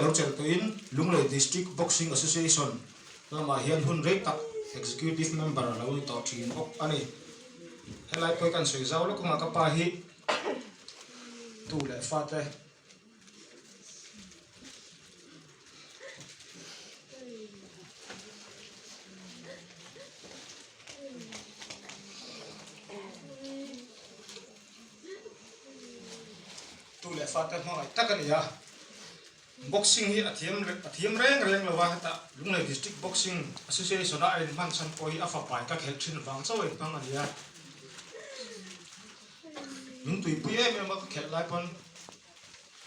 zero chel to in Lunglei District Boxing Association ma hian hun rei tak executive member lo ni to thin bok ani helai poi kan soi zau lo ko ka pa hi tu le fa te tu le fa te ma tak ani ya boxing hi athiam reng lo wa ta Lunglei District Boxing Association a in man san poi afa pai ka khel thin wang chaw e pang ani ya min tui pui em ma ka khel lai pon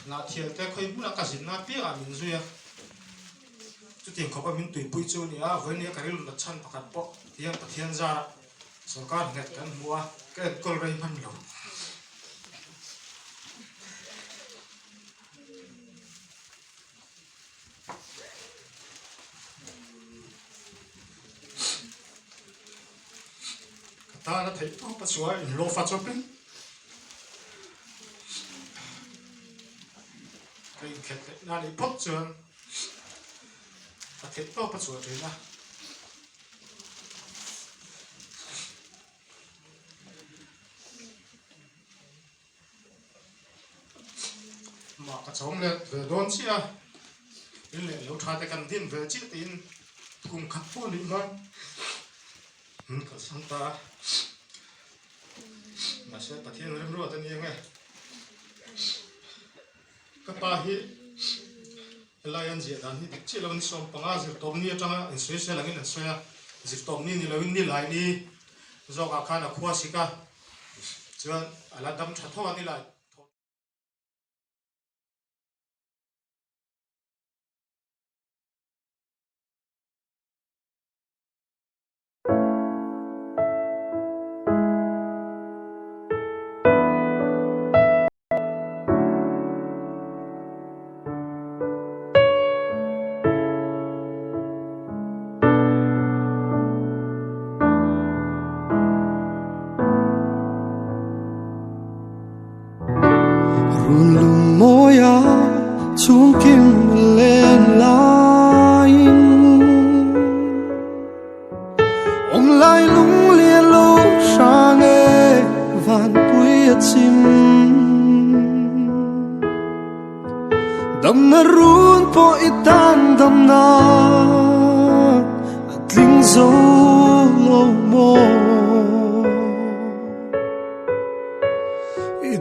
na thial te khoi bu na ka sin na pi a min zuya chu tin khopa min tui pui chu ni a voi ni ka ril na chan pakhat po hian pathian zara sarkar nget kan huwa ka kol rei man lo ta đã thấy có bắt số in lô phát shopping cái khét na đi bóc chuan ta thấy có bắt số thế na mà cái chồng này về đón chi à in lệ lâu thay cái tiền về chi tiền cùng khắc phụ đi mà cái sang ta mà sẽ bắt hiện rem ruột anh em nghe các bà hi lại anh chị đàn hi chỉ là anh sống bằng à dịch tôm ni trong anh suy sẽ là cái anh suy à dịch tôm ni là anh ni lại ni do cả khăn là khua xí cả cho anh là đâm chặt thôi anh lại lùng môi á chuông kim lên line ông lại lung lia lô sang nghe vạn tuổi chim đầm na run po itan đầm na linh dấu lâu mô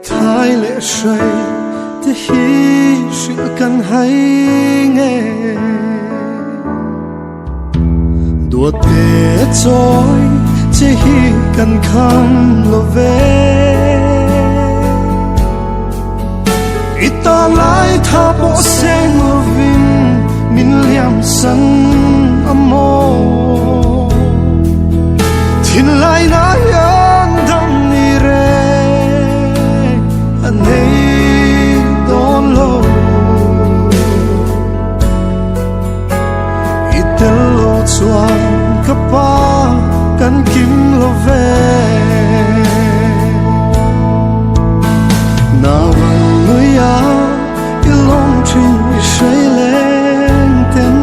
thái lệ say te hi sự cần hay nghe đùa tê trôi te hi cần khăm lo về ita lại tha bộ sen lo vin min liam san amo tin lại na yang dam ni re nay đón lâu ít lâu choàng cấp ba căn kim lo về nào bằng người á ilong trình say lên tên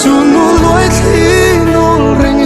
chu nu lối thi nô rình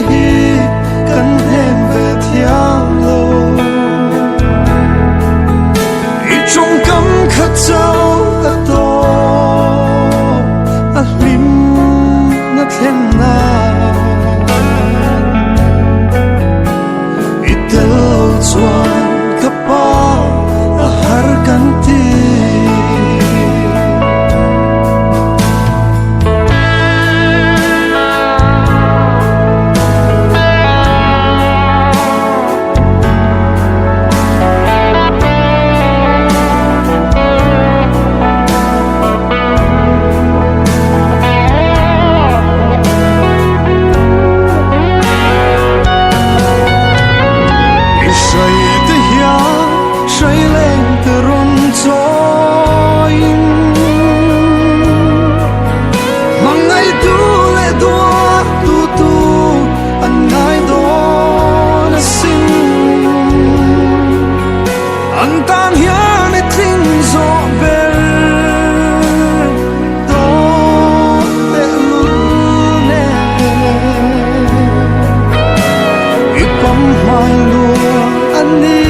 đi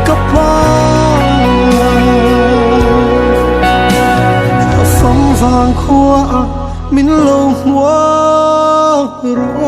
cấp phong vàng khoa mình lâu hoa rồi